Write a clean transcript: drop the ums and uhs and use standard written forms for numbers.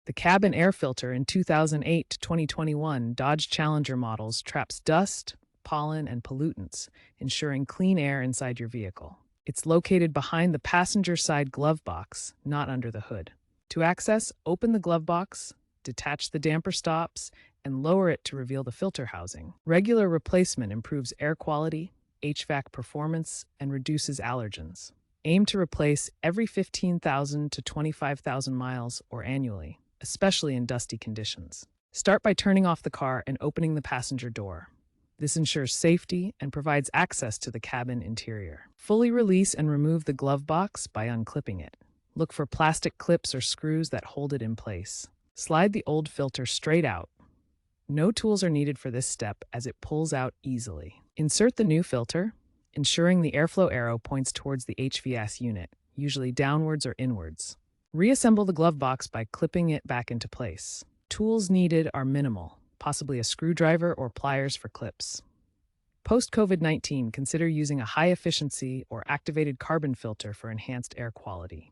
The cabin air filter in 2008 to 2021 Dodge Challenger models traps dust, pollen, and pollutants, ensuring clean air inside your vehicle. It's located behind the passenger side glove box, not under the hood. To access, open the glove box, detach the damper stops, and lower it to reveal the filter housing. Regular replacement improves air quality, HVAC performance, and reduces allergens. Aim to replace every 15,000 to 25,000 miles or annually, especially in dusty conditions. Start by turning off the car and opening the passenger door. This ensures safety and provides access to the cabin interior. Fully release and remove the glove box by unclipping it. Look for plastic clips or screws that hold it in place. Slide the old filter straight out. No tools are needed for this step as it pulls out easily. Insert the new filter, ensuring the airflow arrow points towards the HVAC unit, usually downwards or inwards. Reassemble the glove box by clipping it back into place. Tools needed are minimal, possibly a screwdriver or pliers for clips. Post-COVID-19, consider using a high-efficiency or activated carbon filter for enhanced air quality.